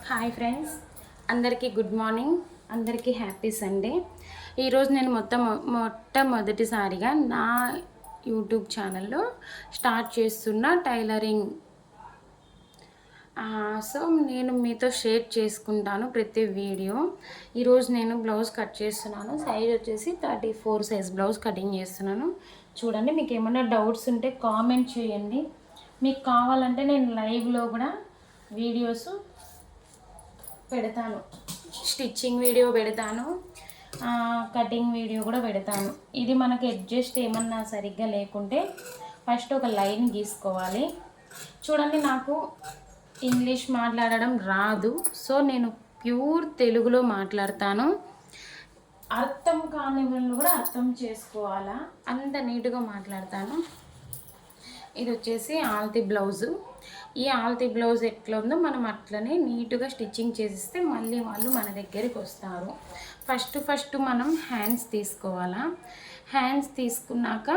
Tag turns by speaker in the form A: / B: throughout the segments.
A: Hi friends, అందరికీ good morning, అందరికీ happy Sunday. ఈరోజు నేను మొట్టమొదటిసారిగా నా యూట్యూబ్ ఛానల్లో స్టార్ట్ చేస్తున్న టైలరింగ్. సో నేను మీతో షేర్ చేసుకుంటాను ప్రతి వీడియో. ఈరోజు నేను బ్లౌజ్ కట్ చేస్తున్నాను. సైజ్ వచ్చేసి 34 సైజ్ బ్లౌజ్ కటింగ్ చేస్తున్నాను. చూడండి, మీకు ఏమైనా డౌట్స్ ఉంటే కామెంట్ చేయండి. మీకు కావాలంటే నేను లైవ్లో కూడా వీడియోస్ పెడతాను, స్టిచ్చింగ్ వీడియో పెడతాను, కటింగ్ వీడియో కూడా పెడతాను. ఇది మనకు అడ్జస్ట్ ఏమన్నా సరిగ్గా లేకుంటే ఫస్ట్ ఒక లైన్ గీసుకోవాలి. చూడండి, నాకు ఇంగ్లీష్ మాట్లాడడం రాదు, సో నేను ప్యూర్ తెలుగులో మాట్లాడతాను. అర్థం కాని వాళ్ళు కూడా అర్థం చేసుకోవాలా, అంత నీట్గా మాట్లాడతాను. ఇది వచ్చేసి ఆల్తి బ్లౌజు. ఈ ఆల్తి బ్లౌజ్ ఎట్లా ఉందో మనం అట్లనే నీట్గా స్టిచ్చింగ్ చేసిస్తే మళ్ళీ వాళ్ళు మన దగ్గరికి వస్తారు. ఫస్ట్ మనం హ్యాండ్స్ తీసుకోవాలా. హ్యాండ్స్ తీసుకున్నాక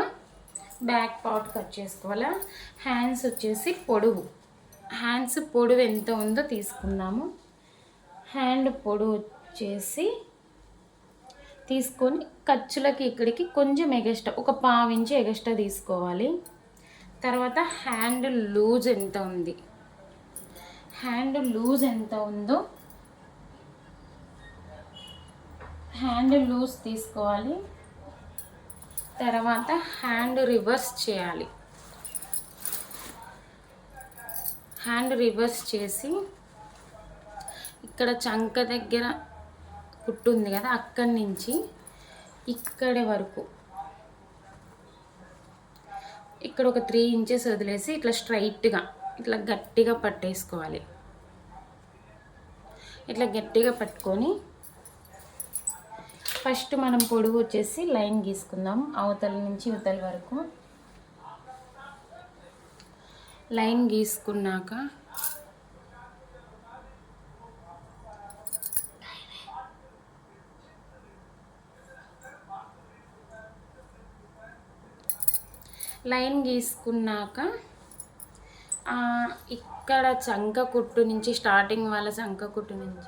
A: బ్యాక్ పార్ట్ కట్ చేసుకోవాలా. హ్యాండ్స్ వచ్చేసి పొడవు ఎంత ఉందో తీసుకుందాము. హ్యాండ్ పొడవు వచ్చేసి తీసుకొని ఖర్చులకి ఇక్కడికి కొంచెం ఎగస్ట్రా, ఒక 1/2 ఇంచు ఎగస్ట్రా తీసుకోవాలి. తర్వాత హ్యాండ్ లూజ్ ఎంత ఉందో హ్యాండ్ లూజ్ తీసుకోవాలి. తర్వాత హ్యాండ్ రివర్స్ చేయాలి. హ్యాండ్ రివర్స్ చేసి ఇక్కడ చంక దగ్గర కుట్టు ఉంది కదా, అక్కడి నుంచి ఇక్కడి వరకు ఇక్కడ ఒక 3 ఇంచెస్ వదిలేసి ఇట్లా స్ట్రైట్గా ఇట్లా గట్టిగా పట్టేసుకోవాలి. ఇట్లా గట్టిగా పట్టుకొని ఫస్ట్ మనం పొడుగు వచ్చేసి లైన్ గీసుకుందాం. అవతల నుంచి ఇవతల వరకు లైన్ గీసుకున్నాక ఇక్కడ చంక కుట్టు నుంచి స్టార్టింగ్ వాళ్ళ చంక కుట్టు నుంచి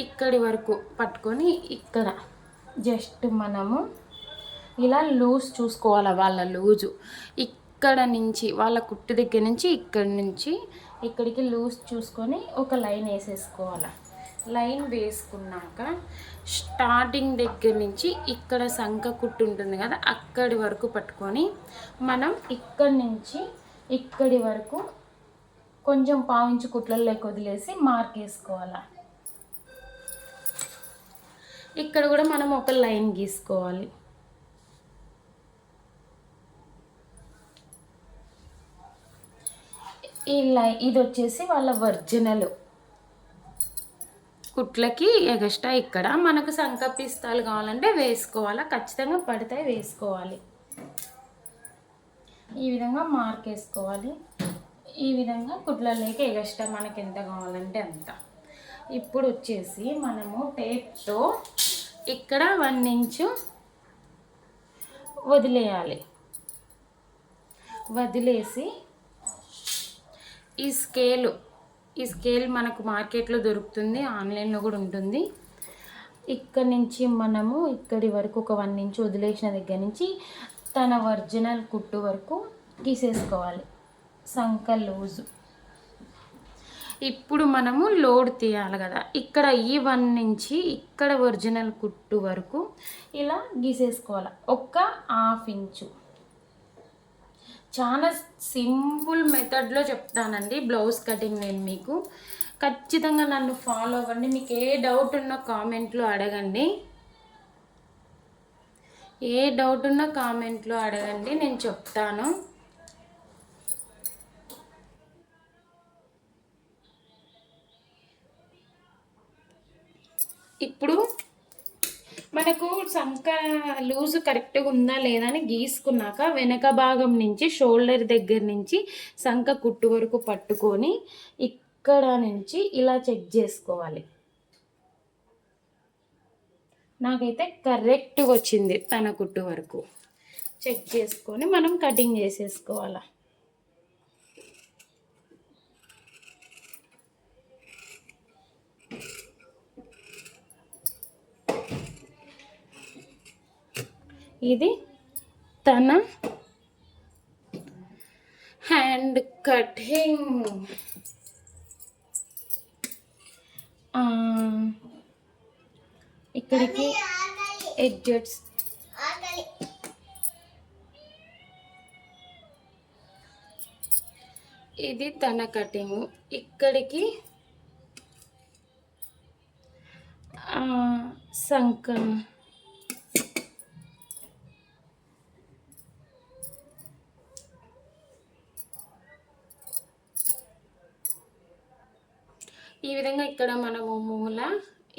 A: ఇక్కడి వరకు పట్టుకొని ఇక్కడ జస్ట్ మనము ఇలా లూజ్ చూసుకోవాలి. వాళ్ళ లూజు ఇక్కడ నుంచి వాళ్ళ కుట్టు దగ్గర నుంచి ఇక్కడి నుంచి ఇక్కడికి లూజ్ చూసుకొని ఒక లైన్ వేసేసుకోవాలి. లైన్ వేసుకున్నాక స్టార్టింగ్ దగ్గర నుంచి ఇక్కడ సంక కుట్టు ఉంటుంది కదా, అక్కడి వరకు పట్టుకొని మనం ఇక్కడి నుంచి ఇక్కడి వరకు కొంచెం 1/2 ఇంచు కుట్లలోకి వదిలేసి మార్క్ వేసుకోవాలి. ఇక్కడ కూడా మనం ఒక లైన్ గీసుకోవాలి. ఇది వచ్చేసి వాళ్ళ ఒరిజినల్ కుట్లకి ఎగస్ట్రా. ఇక్కడ మనకు సంక పిస్తాలు కావాలంటే వేసుకోవాలా, ఖచ్చితంగా పడితే వేసుకోవాలి. ఈ విధంగా మార్క్ వేసుకోవాలి. ఈ విధంగా కుట్లలోకి ఎగస్ట్రా మనకి ఎంత కావాలంటే అంత. ఇప్పుడు వచ్చేసి మనము టేప్తో ఇక్కడ 1 ఇంచు వదిలేసి ఈ స్కేల్ మనకు మార్కెట్లో దొరుకుతుంది, ఆన్లైన్లో కూడా ఉంటుంది. ఇక్కడ నుంచి మనము ఇక్కడి వరకు ఒక 1 ఇంచు వదిలేసిన దగ్గర నుంచి తన ఒరిజినల్ కుట్టు వరకు గీసేసుకోవాలి సంక లూజు. ఇప్పుడు మనము లోడ్ తీయాలి కదా, ఇక్కడ ఈ 1 నుంచి ఇక్కడ ఒరిజినల్ కుట్టు వరకు ఇలా గీసేసుకోవాలి. ఒక 1/2 ఇంచు. చాలా సింపుల్ మెథడ్లో చెప్తానండి బ్లౌజ్ కటింగ్. నేను మీకు ఖచ్చితంగా నన్ను ఫాలో అవ్వండి. మీకు ఏ డౌట్ ఉన్నా కామెంట్లో అడగండి, నేను చెప్తాను. ఇప్పుడు మనకు సంక లూజ్ కరెక్ట్గా ఉందా లేదా అని గీసుకున్నాక వెనక భాగం నుంచి షోల్డర్ దగ్గర నుంచి సంక కుట్టు వరకు పట్టుకొని ఇక్కడ నుంచి ఇలా చెక్ చేసుకోవాలి. నాకైతే కరెక్ట్గా వచ్చింది తన కుట్టు వరకు. చెక్ చేసుకొని మనం కటింగ్ చేసేసుకోవాలి. ఇది తన హ్యాండ్ కటింగ్. ఇక్కడికి ఎడ్జెట్స్ ఇది తన కటింగ్. ఇక్కడికి సంక ఈ విధంగా ఇక్కడ మనము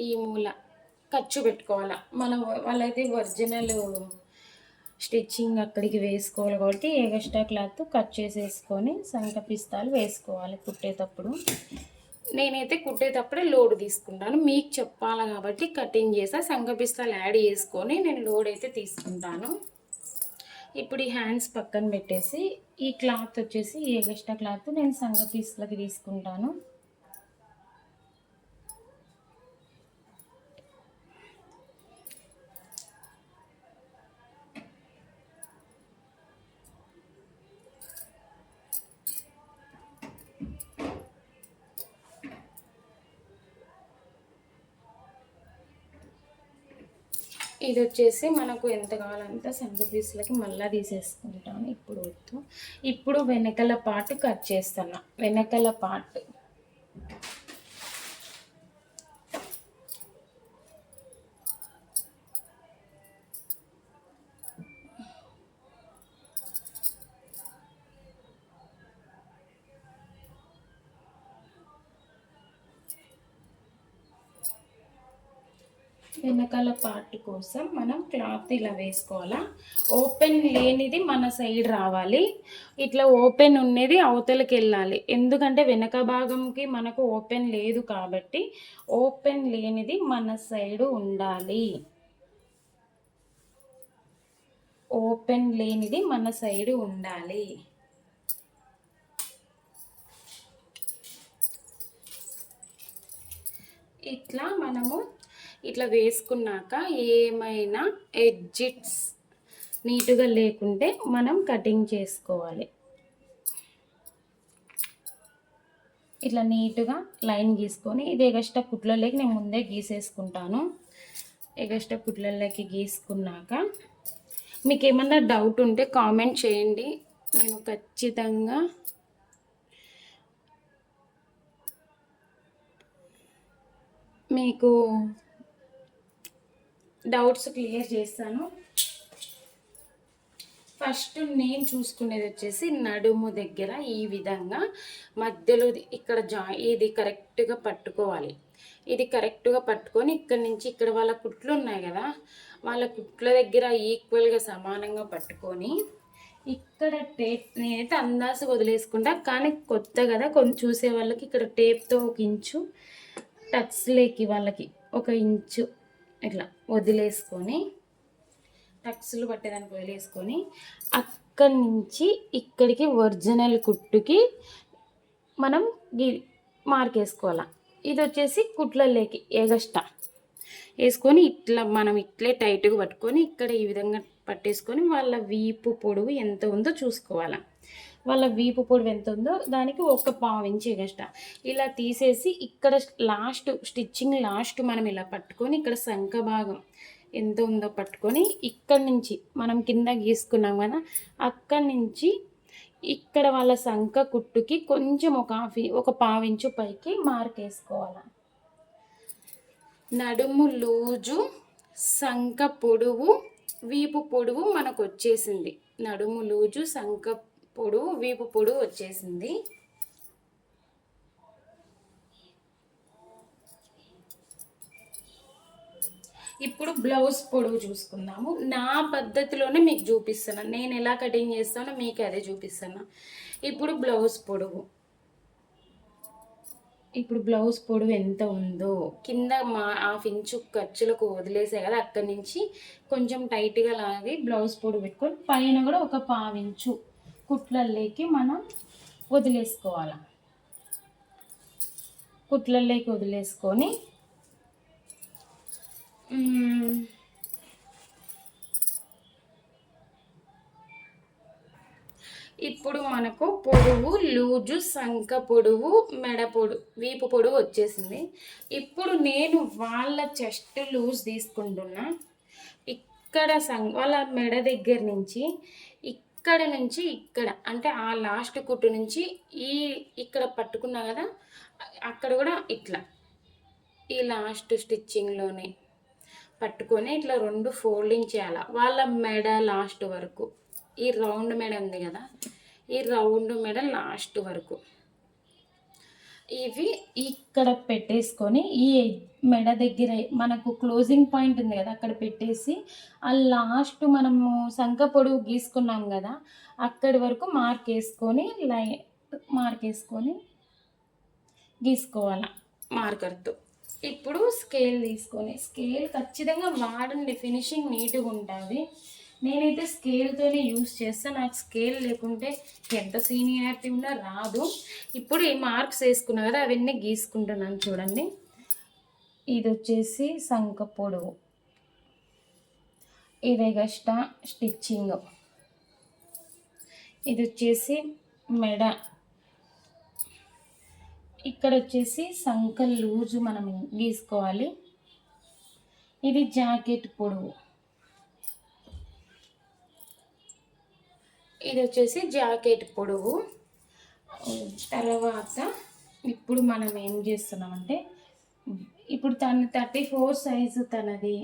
A: ఈ మూల ఖర్చు పెట్టుకోవాలి. మనం వాళ్ళైతే ఒరిజినల్ స్టిచ్చింగ్ అక్కడికి వేసుకోవాలి కాబట్టి ఎక్స్ట్రా క్లాత్ కట్ చేసేసుకొని సంక పిస్తాలు వేసుకోవాలి కుట్టేటప్పుడు. నేనైతే కుట్టేటప్పుడే లోడ్ తీసుకుంటాను, మీకు చెప్పాలి కాబట్టి కటింగ్ చేసా. సంక పిస్తాలు యాడ్ చేసుకొని నేను లోడ్ అయితే తీసుకుంటాను. ఇప్పుడు ఈ హ్యాండ్స్ పక్కన పెట్టేసి ఈ క్లాత్ వచ్చేసి ఈ ఎక్స్ట్రా క్లాత్ నేను సంక పీస్లకి తీసుకుంటాను. ఇది వచ్చేసి మనకు ఎంత కావాలంటే సంక పీసులకి మళ్ళీ తీసేసుకుంటాను. ఇప్పుడు వద్దు. ఇప్పుడు వెనకల పార్ట్ కట్ చేస్తాను. వెనకల పార్ట్ వెనకాల పార్ట్ కోసం మనం క్లాత్ ఇలా వేసుకోవాలా. ఓపెన్ లేనిది మన సైడ్ రావాలి, ఇట్లా ఓపెన్ ఉన్నది అవతలకి వెళ్ళాలి. ఎందుకంటే వెనక భాగంకి మనకు ఓపెన్ లేదు కాబట్టి ఓపెన్ లేనిది మన సైడు ఉండాలి. ఓపెన్ లేనిది మన సైడు ఉండాలి. ఇట్లా మనము ఇట్లా వేసుకున్నాక ఏమైనా ఎడ్జిట్స్ నీట్గా లేకుంటే మనం కటింగ్ చేసుకోవాలి. ఇట్లా నీట్గా లైన్ గీసుకొని ఇది ఎగస్ట్రా కుట్లలోకి నేను ముందే గీసేసుకుంటాను. ఎగస్ట్రా కుట్లలోకి గీసుకున్నాక మీకు ఏమన్నా డౌట్ ఉంటే కామెంట్ చేయండి, నేను ఖచ్చితంగా మీకు డౌట్స్ క్లియర్ చేస్తాను. ఫస్ట్ నేను చూసుకునేది వచ్చేసి నడుము దగ్గర ఈ విధంగా మధ్యలో ఇక్కడ ఇది కరెక్ట్గా పట్టుకోవాలి. ఇది కరెక్ట్గా పట్టుకొని ఇక్కడి నుంచి ఇక్కడ వాళ్ళ కుట్లు ఉన్నాయి కదా, వాళ్ళ కుట్ల దగ్గర ఈక్వల్గా సమానంగా పట్టుకొని ఇక్కడ టేప్ నేనైతే అందాసు వదిలేసుకుంటా. కానీ కొత్త కదా కొంచెం చూసే వాళ్ళకి ఇక్కడ టేప్తో 1 ఇంచు టక్స్లేకి వాళ్ళకి 1 ఇంచు ఇట్లా వదిలేసుకొని టక్స్లు పట్టేదానికి వదిలేసుకొని అక్కడి నుంచి ఇక్కడికి ఒరిజినల్ కుట్టుకి మనం మార్క్ వేసుకోవాలి. ఇది వచ్చేసి కుట్లలోకి ఎగస్ట్రా వేసుకొని ఇట్లా మనం ఇట్లే టైట్గా పట్టుకొని ఇక్కడ ఈ విధంగా పట్టేసుకొని వాళ్ళ వీపు పొడవు ఎంత ఉందో చూసుకోవాలి. వాళ్ళ వీపు పొడవు ఎంత ఉందో దానికి 1/4 ఇంచు ఎగస్ట్రా ఇలా తీసేసి ఇక్కడ స్టిచ్చింగ్ లాస్ట్ మనం ఇలా పట్టుకొని ఇక్కడ సంక భాగం ఎంత ఉందో పట్టుకొని ఇక్కడి నుంచి మనం కింద గీసుకున్నాం కదా, అక్కడి నుంచి ఇక్కడ వాళ్ళ సంక కుట్టుకి కొంచెం 1/4 ఇంచు పైకి మార్క్ వేసుకోవాలి. నడుము లూజు, సంక పొడవు, వీపు పొడవు మనకు వచ్చేసింది. నడుము లూజు, సంక పొడవు, వీపు పొడవు వచ్చేసింది. ఇప్పుడు బ్లౌజ్ పొడవు చూసుకుందాము. నా పద్ధతిలోనే మీకు చూపిస్తాను, నేను ఎలా కటింగ్ చేస్తానో మీకు అదే చూపిస్తాను. ఇప్పుడు బ్లౌజ్ పొడవు ఇప్పుడు బ్లౌజ్ పొడవు ఎంత ఉందో కింద మా హాఫ్ ఇంచు ఖర్చులకు వదిలేసే కదా, అక్కడి నుంచి కొంచెం టైట్గా లాగి బ్లౌజ్ పొడవు పెట్టుకొని పైన కూడా ఒక పావించు కుట్లల్లోకి మనం వదిలేసుకోవాలి. కుట్లల్లోకి వదిలేసుకొని ఇప్పుడు మనకు పొడవు లూజు, సంక పొడవు, మెడ పొడవు, వీపు పొడవు వచ్చేసింది. ఇప్పుడు నేను వాళ్ళ చెస్ట్ లూజ్ తీసుకుంటున్నా. ఇక్కడ వాళ్ళ మెడ దగ్గర నుంచి ఇక్కడ నుంచి ఇక్కడ అంటే ఆ లాస్ట్ కుట్టు నుంచి ఇక్కడ పట్టుకున్నా కదా, అక్కడ కూడా ఇట్లా ఈ లాస్ట్ స్టిచ్చింగ్లోనే పట్టుకొని ఇట్లా 2 ఫోల్డింగ్ చేయాలి వాళ్ళ మెడ లాస్ట్ వరకు. ఈ రౌండ్ మెడ ఉంది కదా, ఈ రౌండ్ మెడ లాస్ట్ వరకు ఇవి ఇక్కడ పెట్టేసుకొని ఈ మెడ దగ్గర మనకు క్లోజింగ్ పాయింట్ ఉంది కదా, అక్కడ పెట్టేసి ఆ లాస్ట్ మనము సంక పొడవు గీసుకున్నాం కదా, అక్కడి వరకు మార్క్ వేసుకొని గీసుకోవాలి మార్కర్తో. ఇప్పుడు స్కేల్ తీసుకొని, స్కేల్ ఖచ్చితంగా వాడండి, ఫినిషింగ్ నీట్గా ఉంటుంది. నేనైతే స్కేల్తోనే యూస్ చేస్తాను, నాకు స్కేల్ లేకుంటే ఎంత సీనియారిటీ ఉన్నా రాదు. ఇప్పుడు ఈ మార్క్స్ వేసుకున్నా కదా, అవన్నీ గీసుకుంటున్నాను చూడండి. ఇది వచ్చేసి సంక పొడవు, ఇది ఎగస్ట్రా స్టిచ్చింగ్, ఇది వచ్చేసి మెడ, ఇక్కడ వచ్చేసి సంక లూజు మనం గీసుకోవాలి. ఇది జాకెట్ పొడవు, ఇది వచ్చేసి జాకెట్ పొడవు. తర్వాత ఇప్పుడు మనం ఏం చేస్తున్నామంటే, ఇప్పుడు తను 34 సైజు తనది,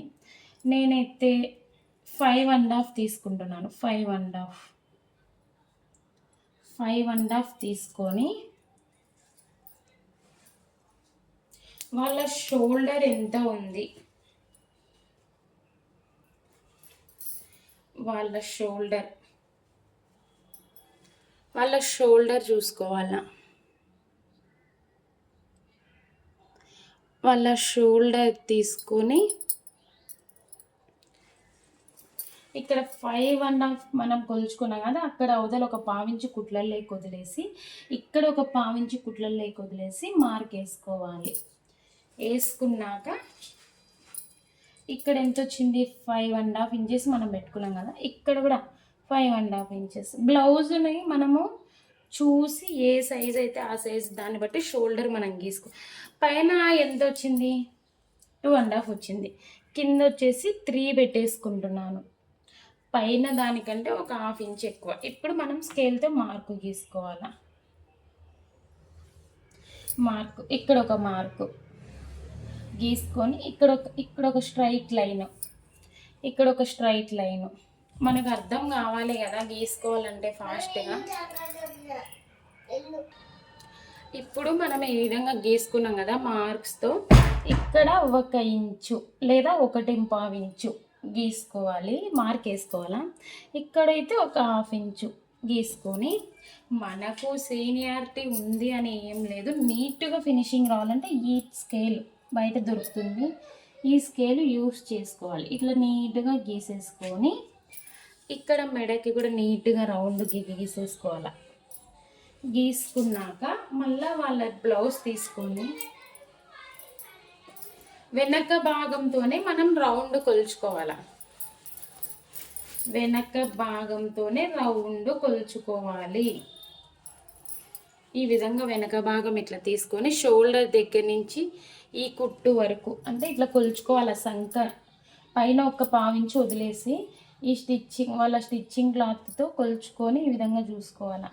A: నేనైతే 5.5 తీసుకుంటున్నాను. 5.5 తీసుకొని వాళ్ళ షోల్డర్ ఎంత ఉంది, వాళ్ళ షోల్డర్ చూసుకోవాలా. వాళ్ళ షోల్డర్ తీసుకొని ఇక్కడ 5.5 మనం కొలుచుకున్నాం కదా, అక్కడ అవతల ఒక పావించి కుట్లల్లోకి వదిలేసి, ఇక్కడ ఒక పావించి కుట్లల్లోకి వదిలేసి మార్క్ వేసుకోవాలి. వేసుకున్నాక ఇక్కడ ఎంత వచ్చింది, 5.5 ఇంచెస్ మనం పెట్టుకున్నాం కదా, ఇక్కడ కూడా 5.5 ఇంచెస్. బ్లౌజ్ని మనము చూసి ఏ సైజ్ అయితే ఆ సైజ్ దాన్ని బట్టి షోల్డర్ మనం గీసుకో. పైన ఎంత వచ్చింది, 2.5 వచ్చింది. కింద వచ్చేసి 3 పెట్టేసుకుంటున్నాను, పైన దానికంటే ఒక 1/2 ఇంచ్ ఎక్కువ. ఇప్పుడు మనం స్కేల్తో మార్కు గీసుకోవాలా. మార్కు ఇక్కడ ఒక మార్కు గీసుకొని ఇక్కడ ఒక స్ట్రైట్ లైన్, ఇక్కడ ఒక స్ట్రైట్ లైన్. మనకు అర్థం కావాలి కదా గీసుకోవాలంటే ఫాస్ట్గా. ఇప్పుడు మనం ఈ విధంగా గీసుకున్నాం కదా మార్క్స్తో, ఇక్కడ 1 ఇంచు లేదా 1.5 ఇంచు గీసుకోవాలి, మార్క్ వేసుకోవాలా. ఇక్కడైతే ఒక 1/2 ఇంచు గీసుకొని, మనకు సీనియారిటీ ఉంది అని ఏం లేదు, నీట్గా ఫినిషింగ్ రావాలంటే ఈ స్కేల్ బయట దొరుకుతుంది, ఈ స్కేల్ యూస్ చేసుకోవాలి. ఇట్లా నీట్గా గీసేసుకొని ఇక్కడ మెడకి కూడా నీట్గా రౌండ్ గీసేసుకోవాలి. గీసుకున్నాక మళ్ళీ వాళ్ళ బ్లౌజ్ తీసుకొని వెనక భాగంతోనే మనం రౌండ్ కొలుచుకోవాలి. వెనక భాగంతోనే రౌండ్ కొలుచుకోవాలి. ఈ విధంగా వెనక భాగం ఇట్లా తీసుకొని షోల్డర్ దగ్గర నుంచి ఈ కుట్టు వరకు అంటే ఇట్లా కొలుచుకోవాలి. సంక పైన ఒక 1/2 ఇంచు వదిలేసి ఈ వాళ్ళ స్టిచ్చింగ్ క్లాత్తో కొలుచుకొని ఈ విధంగా చూసుకోవాలి.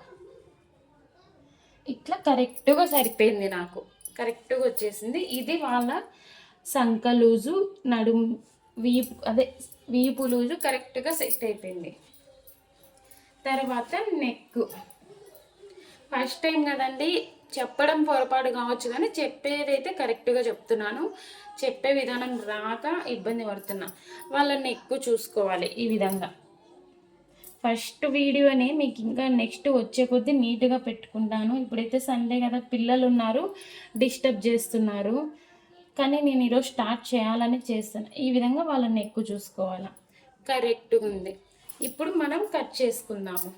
A: ఇట్లా కరెక్ట్గా సరిపోయింది, నాకు కరెక్ట్గా వచ్చేసింది. ఇది వాళ్ళ సంక లూజు, నడుము వీపు లూజు కరెక్ట్గా సెట్ అయిపోయింది. తర్వాత నెక్, ఫస్ట్ టైం కదండి చెప్పడం పొరపాటు కావచ్చు, కానీ చెప్పేదైతే కరెక్ట్గా చెప్తున్నాను. చెప్పే విధానం రాక ఇబ్బంది పడుతున్నా. వాళ్ళ నెక్ చూసుకోవాలి. ఈ విధంగా ఫస్ట్ వీడియోనే మీకు ఇంకా నెక్స్ట్ వచ్చే కొద్దీ నీట్గా పెట్టుకుంటాను. ఇప్పుడైతే సండే కదా, పిల్లలు ఉన్నారు, డిస్టర్బ్ చేస్తున్నారు. కానీ నేను ఈరోజు స్టార్ట్ చేయాలని చేస్తాను. ఈ విధంగా వాళ్ళని ఎక్కువ చూసుకోవాలి. కరెక్ట్గా ఉంది. ఇప్పుడు మనం కట్ చేసుకుందాము.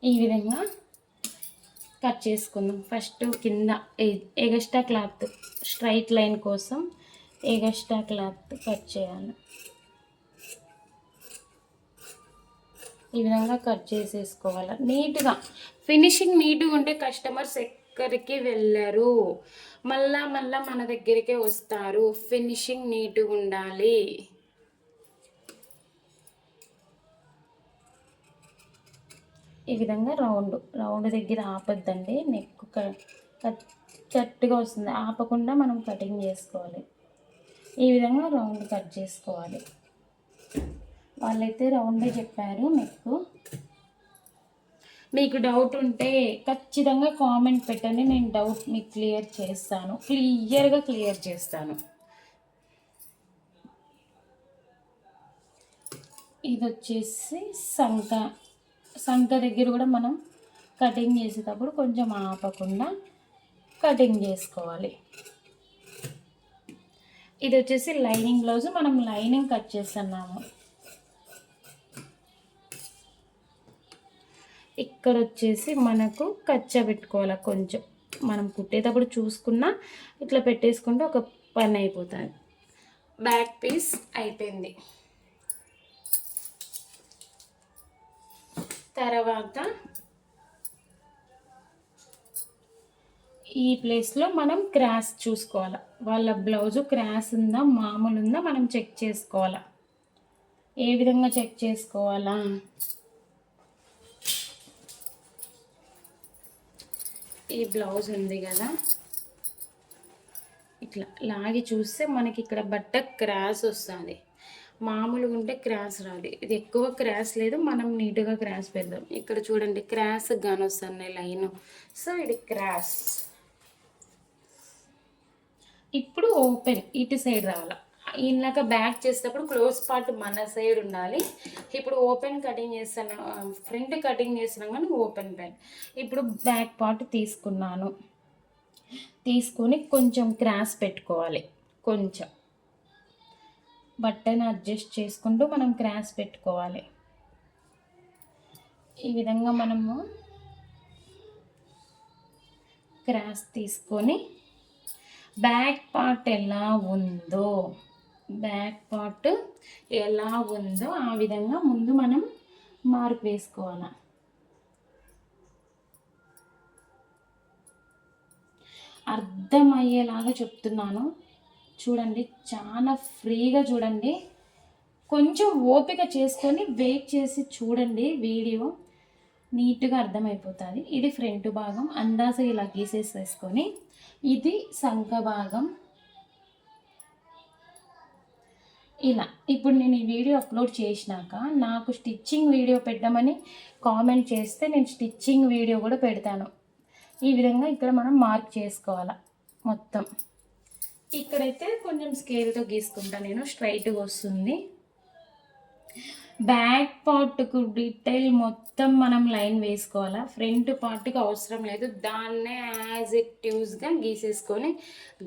A: ఈ విధంగా కట్ చేసుకుందాం. ఫస్ట్ కింద ఎగస్ట్రా క్లాత్, స్ట్రైట్ లైన్ కోసం ఎగస్ట్రా క్లాత్ కట్ చేయాలి. ఈ విధంగా కట్ చేసేసుకోవాలి నీట్గా. ఫినిషింగ్ నీట్గా ఉంటే కస్టమర్స్ ఎక్కడికి వెళ్ళరు, మళ్ళా మన దగ్గరికే వస్తారు. ఫినిషింగ్ నీట్గా ఉండాలి. ఈ విధంగా రౌండ్ దగ్గర ఆపొద్దండి, నెక్ కరెక్ట్గా వస్తుంది. ఆపకుండా మనం కటింగ్ చేసుకోవాలి. ఈ విధంగా రౌండ్ కట్ చేసుకోవాలి. వాళ్ళైతే రౌండే చెప్పారు నెక్. మీకు డౌట్ ఉంటే ఖచ్చితంగా కామెంట్ పెట్టండి, నేను డౌట్ మీకు క్లియర్ చేస్తాను. ఇది వచ్చేసి సంక దగ్గర కూడా మనం కటింగ్ చేసేటప్పుడు కొంచెం ఆపకుండా కటింగ్ చేసుకోవాలి. ఇది వచ్చేసి లైనింగ్ బ్లౌజ్, మనం లైనింగ్ కట్ చేస్తున్నాము. ఇక్కడ వచ్చేసి మనకు కచ్చా పెట్టుకోవాలి. కొంచెం మనం కుట్టేటప్పుడు చూసుకున్నా ఇట్లా పెట్టేసుకుంటే ఒక పని అయిపోతుంది. బ్యాక్ పీస్ అయిపోయింది. తర్వాత ఈ ప్లేస్లో మనం క్రాస్ చూసుకోవాలి. వాళ్ళ బ్లౌజు క్రాస్ ఉందా మామూలు ఉందా మనం చెక్ చేసుకోవాలా. ఏ విధంగా చెక్ చేసుకోవాలా, ఈ బ్లౌజ్ ఉంది కదా, ఇట్లా లాగి చూస్తే మనకి ఇక్కడ బట్ట క్రాస్ వస్తుంది. మామూలుగా ఉంటే క్రాస్ రాదు. ఇది ఎక్కువ క్రాస్ లేదు, మనం నీట్గా క్రాస్ పెడదాం. ఇక్కడ చూడండి క్రాస్ గాని వస్తున్నాయి లైన్. సో ఇది క్రాస్. ఇప్పుడు ఓపెన్ ఇటు సైడ్ రావాలి. ఇందాక బ్యాక్ చేసేటప్పుడు క్లోజ్ పార్ట్ మన సైడ్ ఉండాలి. ఇప్పుడు ఓపెన్ కటింగ్ చేస్తాను, ఫ్రంట్ కటింగ్ చేస్తున్నాం కానీ ఓపెన్ బ్యాక్. ఇప్పుడు బ్యాక్ పార్ట్ తీసుకొని కొంచెం క్రాస్ పెట్టుకోవాలి. కొంచెం బట్టను అడ్జస్ట్ చేసుకుంటూ మనం క్రాస్ పెట్టుకోవాలి. ఈ విధంగా మనము క్రాస్ తీసుకొని బ్యాక్ పార్ట్ ఎలా ఉందో ఆ విధంగా ముందు మనం మార్క్ వేసుకోవాలి. అర్థమయ్యేలాగా చెప్తున్నాను చూడండి, చాలా ఫ్రీగా చూడండి. కొంచెం ఓపిక చేసుకొని వెయిట్ చేసి చూడండి, వీడియో నీట్గా అర్థమైపోతుంది. ఇది ఫ్రంట్ భాగం అందాజ ఇలా గీసేసేసుకొని, ఇది సంక భాగం ఇలా. ఇప్పుడు నేను ఈ వీడియో అప్లోడ్ చేసినాక నాకు స్టిచ్చింగ్ వీడియో పెట్టమని కామెంట్ చేస్తే నేను స్టిచ్చింగ్ వీడియో కూడా పెడతాను. ఈ విధంగా ఇక్కడ మనం మార్క్ చేసుకోవాలి మొత్తం. ఇక్కడైతే కొంచెం స్కేల్తో గీసుకుంటా నేను, స్ట్రైట్గా వస్తుంది. బ్యాక్ పార్ట్కు డీటెయిల్ మొత్తం మనం లైన్ వేసుకోవాలా. ఫ్రంట్ పార్ట్కి అవసరం లేదు, దాన్నే యాజ్ ఇట్ యూజ్గా గీసేసుకొని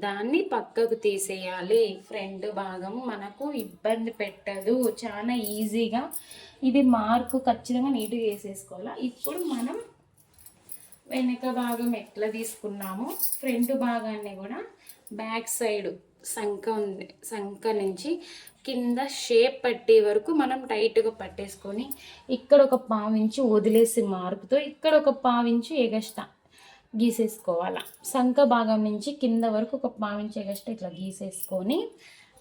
A: దాన్ని పక్కకు తీసేయాలి. ఫ్రంట్ భాగం మనకు ఇబ్బంది పెట్టదు, చాలా ఈజీగా. ఇది మార్కు ఖచ్చితంగా నీట్గా వేసేసుకోవాలా. ఇప్పుడు మనం వెనక భాగం ఎట్లా తీసుకున్నామో ఫ్రంట్ భాగాన్ని కూడా బ్యాక్ సైడ్ సంక నుంచి కింద షేప్ పట్టే వరకు మనం టైట్గా పట్టేసుకొని ఇక్కడ ఒక పావించి వదిలేసి మార్కుతో ఇక్కడ ఒక పావించి ఎగస్ట్రా గీసేసుకోవాలి. సంక భాగం నుంచి కింద వరకు ఒక పావించి ఎగస్ట్రా ఇట్లా గీసేసుకొని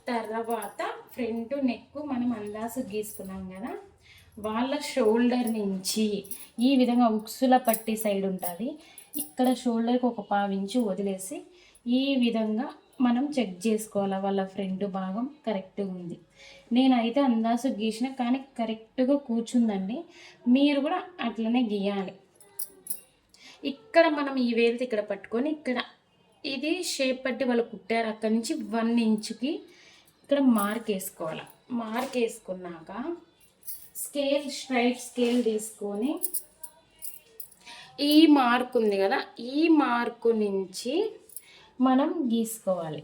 A: తర్వాత ఫ్రంట్ నెక్ మనం అందాసు గీసుకున్నాం కదా, వాళ్ళ షోల్డర్ నుంచి ఈ విధంగా ఉక్సుల పట్టి సైడ్ ఉంటుంది, ఇక్కడ షోల్డర్కి ఒక పావించి వదిలేసి ఈ విధంగా మనం చెక్ చేసుకోవాలి వాళ్ళ ఫ్రంట్ భాగం కరెక్ట్గా ఉంది. నేనైతే అందాసు గీసిన కానీ కరెక్ట్గా కూర్చుందండి, మీరు కూడా అట్లనే గీయాలి. ఇక్కడ మనం ఈ వేలుతో ఇక్కడ పట్టుకొని ఇక్కడ ఇది షేప్ పట్టి వాళ్ళు కుట్టారు, అక్కడి నుంచి 1 ఇంచుకి ఇక్కడ మార్క్ వేసుకోవాలి. మార్క్ వేసుకున్నాక స్ట్రైట్ స్కేల్ తీసుకొని ఈ మార్క్ ఉంది కదా, ఈ మార్కు నుంచి మనం గీసుకోవాలి.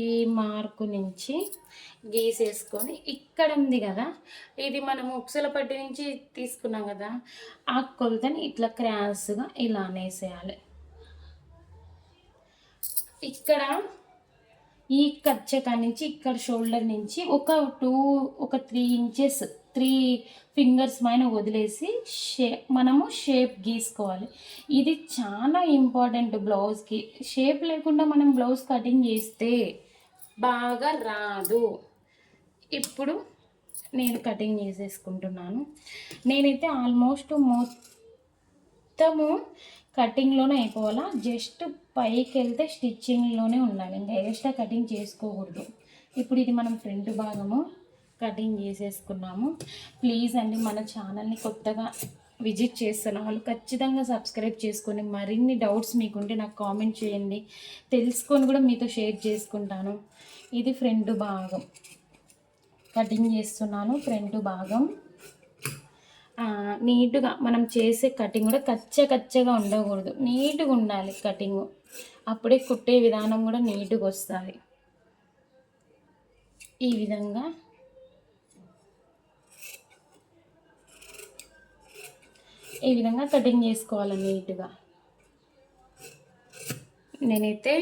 A: ఈ మార్కు నుంచి గీసేసుకొని ఇక్కడ ఉంది కదా, ఇది మనం ఉక్సల పట్టి నుంచి తీసుకున్నాం కదా, ఆ కొలతని ఇట్లా క్రాస్గా ఇలా అనేసేయాలి. ఇక్కడ ఈ కచ్చక నుంచి ఇక్కడ షోల్డర్ నుంచి ఒక 3 ఇంచెస్ 3 ఫింగర్స్ పైన వదిలేసి మనము షేప్ గీసుకోవాలి. ఇది చాలా ఇంపార్టెంట్ బ్లౌజ్కి. షేప్ లేకుండా మనం బ్లౌజ్ కటింగ్ చేస్తే బాగా రాదు. ఇప్పుడు నేను కటింగ్ చేసేసుకుంటున్నాను. నేనైతే ఆల్మోస్ట్ మొత్తము కటింగ్లోనే అయిపోవాలా, జస్ట్ పైకి వెళ్తే స్టిచ్చింగ్లోనే ఉండాలి, ఇంకా ఎక్స్ట్రా కటింగ్ చేసుకోకూడదు. ఇప్పుడు ఇది మనం ఫ్రంట్ భాగము కటింగ్ చేసేసుకున్నాము. ప్లీజ్ అండి, మన ఛానల్ని కొత్తగా విజిట్ చేస్తున్న వాళ్ళు ఖచ్చితంగా సబ్స్క్రైబ్ చేసుకొని మరిన్ని డౌట్స్ మీకుంటే నాకు కామెంట్ చేయండి, తెలుసుకొని కూడా మీతో షేర్ చేసుకుంటాను. ఇది ఫ్రంట్ భాగం కటింగ్ చేస్తున్నాను. ఫ్రంట్ భాగం నీట్గా మనం చేసే కటింగ్ కూడా కచ్చగా ఉండకూడదు, నీట్గా ఉండాలి కటింగ్. అప్పుడే కుట్టే విధానం కూడా నీట్గా వస్తుంది. ఈ విధంగా కటింగ్ చేసుకోవాలి నీట్గా. నేనైతే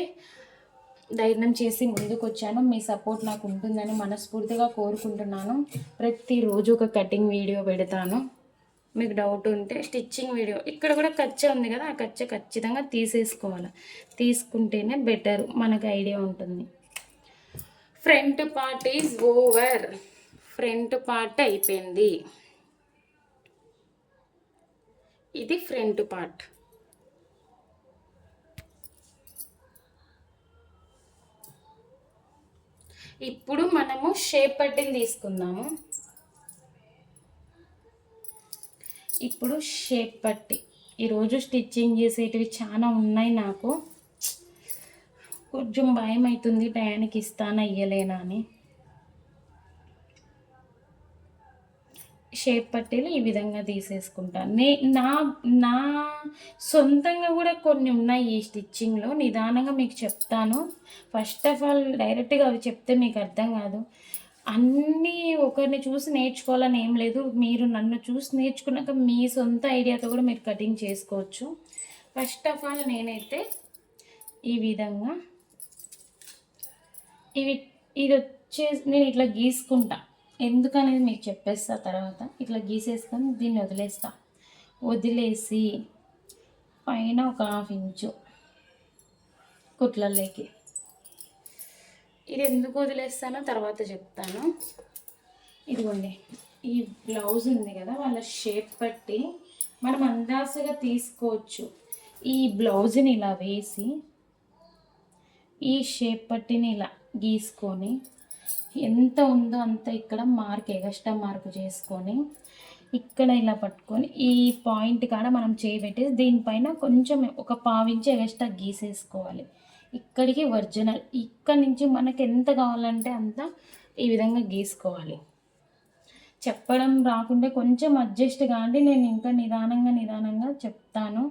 A: ధైర్యం చేసి ముందుకు వచ్చాను. మీ సపోర్ట్ నాకు ఉంటుందని మనస్ఫూర్తిగా కోరుకుంటున్నాను. ప్రతిరోజు ఒక కటింగ్ వీడియో పెడతాను. మీకు డౌట్ ఉంటే స్టిచ్చింగ్ వీడియో, ఇక్కడ కూడా కచ్చ ఉంది కదా, ఆ కచ్చ ఖచ్చితంగా తీసేసుకోవాలి. తీసుకుంటేనే బెటర్, మనకు ఐడియా ఉంటుంది. Front part is over. Front part అయిపోయింది. ఇది ఫ్రంట్ పార్ట్. ఇప్పుడు మనము షేప్ పట్టిని తీసుకుందాము. ఇప్పుడు షేప్ పట్టి ఈరోజు స్టిచ్చింగ్ చేసేటివి చాలా ఉన్నాయి. నాకు కొంచెం భయం అవుతుంది, టయానికి ఇస్తానా ఇయ్యలేనా అని. షేప్ పట్టీలు ఈ విధంగా తీసేసుకుంటాను. నా సొంతంగా కూడా కొన్ని ఉన్నాయి ఈ స్టిచ్చింగ్లో, నిదానంగా మీకు చెప్తాను. ఫస్ట్ ఆఫ్ ఆల్ డైరెక్ట్గా అవి చెప్తే మీకు అర్థం కాదు. అన్నీ ఒకరిని చూసి నేర్చుకోవాలని ఏం లేదు, మీరు నన్ను చూసి నేర్చుకున్నాక మీ సొంత ఐడియాతో కూడా మీరు కటింగ్ చేసుకోవచ్చు. ఫస్ట్ ఆఫ్ ఆల్ నేనైతే ఈ విధంగా ఇది వచ్చేసి నేను ఇట్లా గీసుకుంటా, ఎందుకనేది మీకు చెప్పేస్తా తర్వాత. ఇట్లా గీసేసుకొని దీన్ని వదిలేసి పైన ఒక 1/2 ఇంచు కుట్లలోకి. ఇది ఎందుకు వదిలేస్తానో తర్వాత చెప్తాను. ఇదిగోండి, ఈ బ్లౌజ్ ఉంది కదా, వాళ్ళ షేప్ పట్టి మనం అందాసగా తీసుకోవచ్చు. ఈ బ్లౌజ్ని ఇలా వేసి ఈ షేప్ పట్టిని ఇలా గీసుకొని ఎంత ఉందో అంత ఇక్కడ ఎగస్ట్రా మార్క్ చేసుకొని ఇక్కడ ఇలా పట్టుకొని ఈ పాయింట్ కాడ మనం చేయబెట్టేసి దీనిపైన కొంచెం ఒక 1/2 ఇంచు ఎగస్ట్రా గీసేసుకోవాలి. ఇక్కడికి ఒరిజినల్. ఇక్కడ నుంచి మనకి ఎంత కావాలంటే అంత ఈ విధంగా గీసుకోవాలి. చెప్పడం రాకుంటే కొంచెం అడ్జస్ట్ కాండి, నేను ఇంకా నిదానంగా చెప్తాను.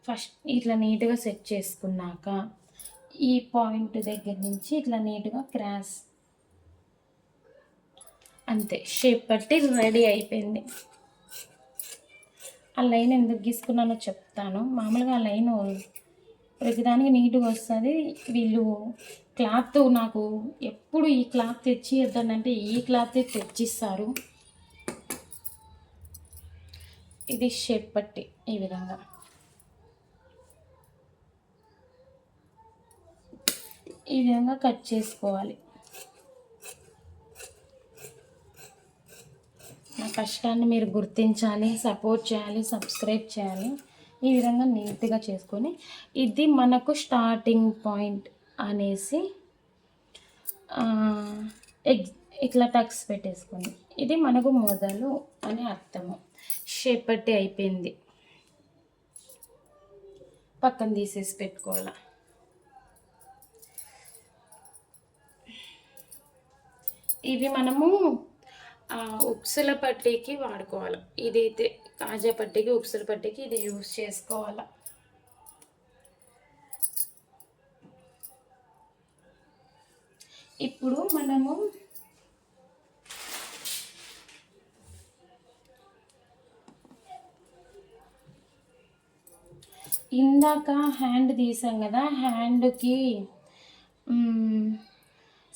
A: ఫస్ట్ ఇట్లా నీట్గా సెట్ చేసుకున్నాక ఈ పాయింట్ దగ్గర నుంచి ఇట్లా నీట్గా క్రాస్, అంతే. షేప్ పట్టి రెడీ అయిపోయింది. ఆ లైన్ ఎందుకు గీసుకున్నానో చెప్తాను. మామూలుగా ఆ లైన్ ప్రతిదానికి నీట్గా వస్తుంది. వీళ్ళు క్లాత్ నాకు ఎప్పుడు ఈ క్లాత్ తెచ్చి ఇద్దానంటే ఈ క్లాత్ తెచ్చిస్తారు. ఇది షేప్ పట్టి ఈ విధంగా కట్ చేసుకోవాలి. నా కష్టాన్ని మీరు గుర్తించాలి, సపోర్ట్ చేయాలి, సబ్స్క్రైబ్ చేయాలి. ఈ విధంగా నీట్గా చేసుకొని ఇది మనకు స్టార్టింగ్ పాయింట్ అనేసి ఇట్లా టక్స్ పెట్టేసుకొని ఇది మనకు మొదలు అని అర్థము. షేప్ పట్టి అయిపోయింది, పక్కన తీసేసి పెట్టుకోవాలి. ఇవి మనము ఉక్సుల పట్టీకి వాడుకోవాలి. ఇదైతే కాజా పట్టీకి, ఉక్సుల పట్టీకి ఇది యూస్ చేసుకోవాలి. ఇప్పుడు మనము ఇందాక హ్యాండ్ తీసాం కదా, హ్యాండ్కి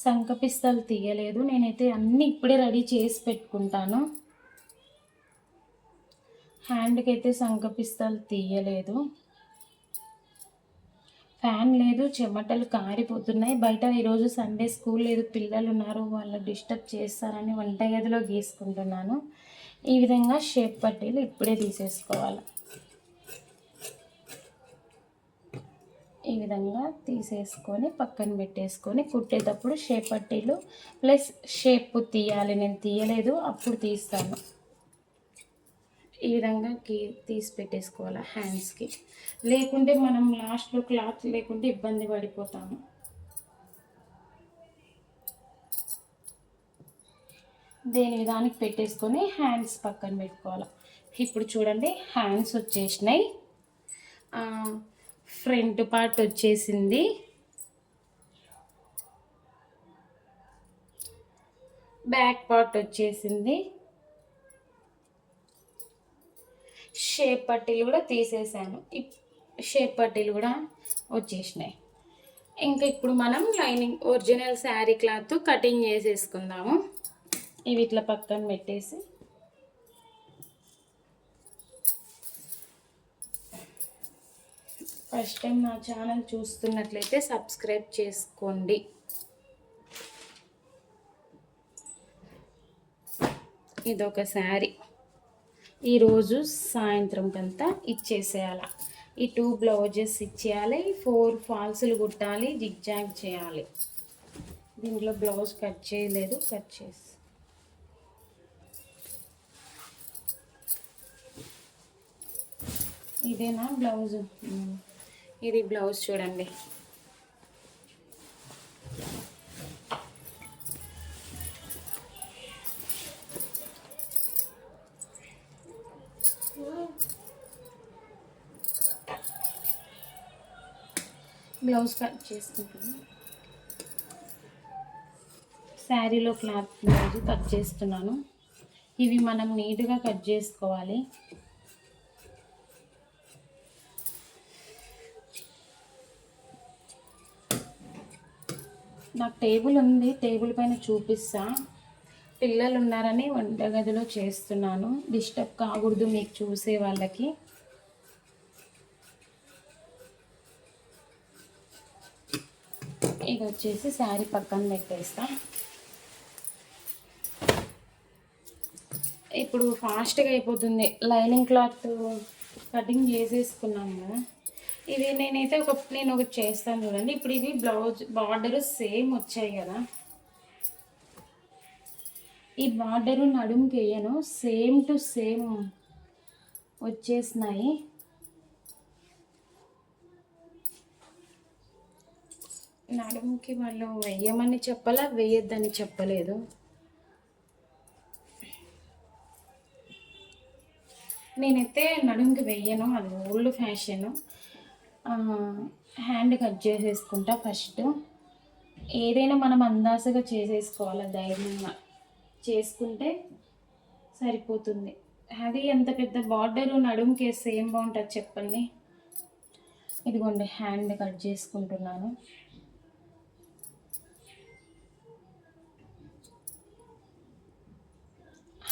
A: సంకపిస్తాలు తీయలేదు. నేనైతే అన్నీ ఇప్పుడే రెడీ చేసి పెట్టుకుంటాను. హ్యాండ్కి అయితే సంకపిస్తాలు తీయలేదు. ఫ్యాన్ లేదు, చెమటలు కారిపోతున్నాయి. బయట ఈరోజు సండే స్కూల్ లేదు, పిల్లలు ఉన్నారు, వాళ్ళు డిస్టర్బ్ చేస్తారని వంటగదిలో గీసుకుంటున్నాను. ఈ విధంగా షేప్ పట్టీలు ఇప్పుడే తీసేసుకోవాలి. ఈ విధంగా తీసేసుకొని పక్కన పెట్టేసుకొని కుట్టేటప్పుడు షేప్ పట్టీలు ప్లస్ షేప్ తీయాలి. నేను తీయలేదు, అప్పుడు తీస్తాను. ఈ విధంగా తీసి పెట్టేసుకోవాలి హ్యాండ్స్కి. లేకుంటే మనం లాస్ట్లో క్లాత్ లేకుంటే ఇబ్బంది పడిపోతాము. దేని విధానికి పెట్టేసుకొని హ్యాండ్స్ పక్కన పెట్టుకోవాలి. ఇప్పుడు చూడండి, హ్యాండ్స్ వచ్చేసినాయి. ఫ్రంట్ పార్ట్ వచ్చేసింది. బ్యాక్ పార్ట్ వచ్చేసింది. షేప్ పట్టీలు కూడా తీసేసాను. షేప్ పట్టీలు కూడా వచ్చేసినాయి. ఇంకా ఇప్పుడు మనం lining original sari cloth cutting చేసేసుకుందాము. ఇవి ఇట్లా పక్కన పెట్టేసి ఫస్ట్ టైం నా ఛానల్ చూస్తున్నట్లయితే సబ్స్క్రైబ్ చేసుకోండి. ఇదొక శారీ ఈరోజు సాయంత్రం కంతా ఇచ్చేసేయాలి. ఈ 2 బ్లౌజెస్ ఇచ్చేయాలి, 4 ఫాల్సులు కుట్టాలి, జిగ్జాగ్ చేయాలి. దీంట్లో బ్లౌజ్ కట్ చేయలేదు, కట్ చేసి ఇదేనా బ్లౌజ్? ఇది బ్లౌజ్ చూడండి. బ్లౌజ్ కట్ చేసుకుంటున్నాను. శారీలో క్లాత్ బ్లౌజ్ కట్ చేస్తున్నాను. ఇవి మనం నీట్గా కట్ చేసుకోవాలి. నాకు టేబుల్ ఉంది, టేబుల్ పైన చూపిస్తా. పిల్లలు ఉన్నారని వంటగదిలో చేస్తున్నాను, డిస్టర్బ్ కాకూడదు మీకు చూసే వాళ్ళకి. ఇది వచ్చేసి శారీ పక్కన పెట్టేస్తా. ఇప్పుడు ఫాస్ట్గా అయిపోతుంది. లైనింగ్ క్లాత్ కటింగ్ చేసేసుకున్నాము. ఇది నేనైతే నేను ఒకటి చేస్తాను చూడండి. ఇప్పుడు ఇవి బ్లౌజ్ బార్డర్ సేమ్ వచ్చాయి కదా, ఈ బార్డరు నడుముకి వేయను, సేమ్ టు సేమ్ వచ్చేసినాయి. నడుముకి వాళ్ళు వేయమని చెప్పాలా, వేయొద్దని చెప్పలేదు. నేనైతే నడుముకి వేయను, అది ఓల్డ్ ఫ్యాషను. హ్యాండ్ కట్ చేసేసుకుంటా ఫస్ట్. ఏదైనా మనం అందాసగా చేసేసుకోవాలి, ధైర్యంగా చేసుకుంటే సరిపోతుంది. అది ఎంత పెద్ద బార్డరు నడుముకి వేస్తే ఏం బాగుంటుంది చెప్పండి. ఇదిగోండి హ్యాండ్ కట్ చేసుకుంటున్నాను.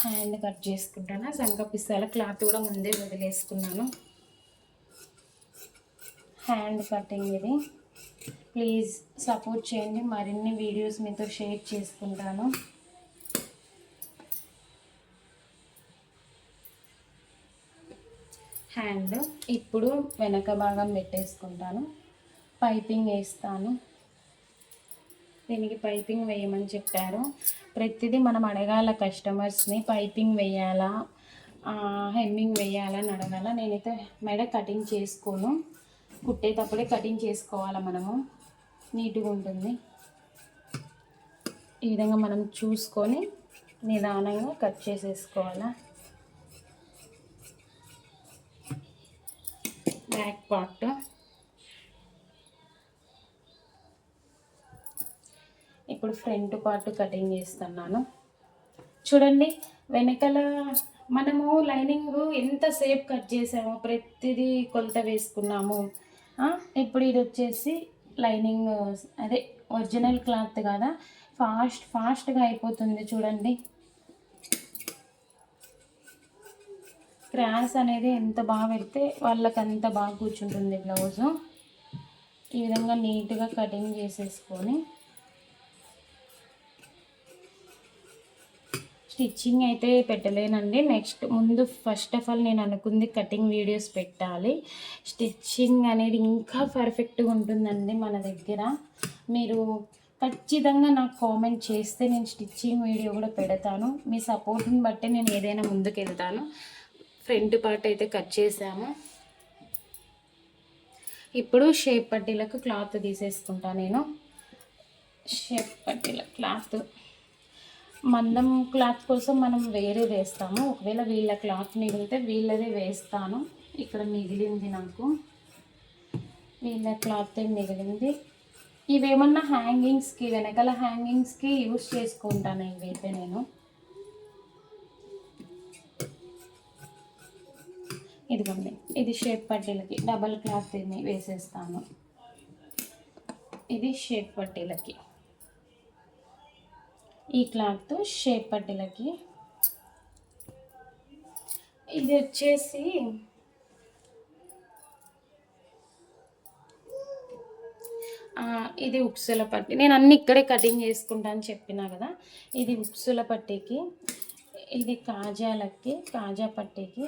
A: హ్యాండ్ కట్ చేసుకుంటాను. సంకపిస్తాల క్లాత్ కూడా ముందే వదిలేసుకున్నాను. హ్యాండ్ కటింగ్ ఇది. ప్లీజ్ సపోర్ట్ చేయండి, మరిన్ని వీడియోస్ మీతో షేర్ చేసుకుంటాను. హ్యాండ్ ఇప్పుడు వెనక భాగం పెట్టేసుకుంటాను, పైపింగ్ వేస్తాను. దీనికి పైపింగ్ వేయమని చెప్పారు. ప్రతిదీ మనం అడగాల కస్టమర్స్ని, పైపింగ్ వేయాలా, హెమ్మింగ్ వేయాలని అడగాల. నేనైతే మెడ కటింగ్ చేసుకోను, కుట్టేటప్పుడే కటింగ్ చేసుకోవాలి మనము, నీట్గా ఉంటుంది. ఈ విధంగా మనం చూసుకొని నిదానంగా కట్ చేసేసుకోవాలా. బ్యాక్ పార్ట్ ఇప్పుడు ఫ్రంట్ పార్ట్ కటింగ్ చేస్తున్నాను. చూడండి, వెనకాల మనము లైనింగ్ ఎంతసేపు కట్ చేసాము, ప్రతిదీ కొలత వేసుకున్నాము. ఇప్పుడు ఇది వచ్చేసి లైనింగ్, అదే ఒరిజినల్ క్లాత్ కదా, ఫాస్ట్గా అయిపోతుంది. చూడండి, క్రాస్ అనేది ఎంత బాగా పెడితే వాళ్ళకి అంత బాగా కూర్చుంటుంది బ్లౌజు. ఈ విధంగా నీట్గా కటింగ్ చేసేసుకొని స్టిచ్చింగ్ అయితే పెట్టలేనండి. ముందు ఫస్ట్ ఆఫ్ ఆల్ నేను అనుకుంది కటింగ్ వీడియోస్ పెట్టాలి. స్టిచ్చింగ్ అనేది ఇంకా పర్ఫెక్ట్గా ఉంటుందండి మన దగ్గర. మీరు ఖచ్చితంగా నాకు కామెంట్ చేస్తే నేను స్టిచ్చింగ్ వీడియో కూడా పెడతాను. మీ సపోర్ట్ని బట్టి నేను ఏదైనా ముందుకు వెళ్తాను. ఫ్రంట్ పార్ట్ అయితే కట్ చేసాము. ఇప్పుడు షేప్ పట్టీలకు క్లాత్ తీసేసుకుంటా నేను. షేప్ పట్టీల క్లాత్, మందం క్లాత్ కోసం మనం వేరే వేస్తాము. ఒకవేళ వీళ్ళ క్లాత్ మిగిలితే వీళ్ళదే వేస్తాను. ఇక్కడ మిగిలింది నాకు, వీళ్ళ క్లాత్ మిగిలింది. ఇవేమన్నా హ్యాంగింగ్స్కి, వెనకాల హ్యాంగింగ్స్కి యూస్ చేసుకుంటాను ఇవైతే నేను. ఇదిగోండి, ఇది షేప్ పట్టీలకి డబల్ క్లాత్ వేసేస్తాను. ఇది షేప్ పట్టీలకి, ఈ క్లాత్ షేప్ పట్టీలకి. ఇది వచ్చేసి ఇది ఉక్సుల పట్టీ. నేను అన్ని ఇక్కడే కటింగ్ చేసుకుంటా అని చెప్పినా కదా. ఇది ఉక్సుల పట్టీకి, ఇది కాజా పట్టీకి.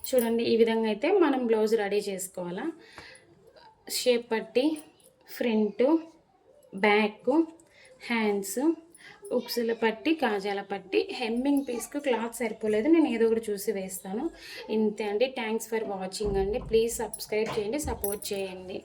A: చూడండి, ఈ విధంగా అయితే మనం బ్లౌజ్ రెడీ చేసుకోవాలా. షేప్ పట్టి, ఫ్రంట్, బ్యాక్, హ్యాండ్స్, ఉక్సుల పట్టి, కాజాల పట్టి. హెమ్మింగ్ పీస్కు క్లాత్ సరిపోలేదు, నేను ఏదో ఒకటి చూసి వేస్తాను. ఇంతే అండి. థ్యాంక్స్ ఫర్ వాచింగ్ అండి. ప్లీజ్ సబ్స్క్రైబ్ చేయండి, సపోర్ట్ చేయండి.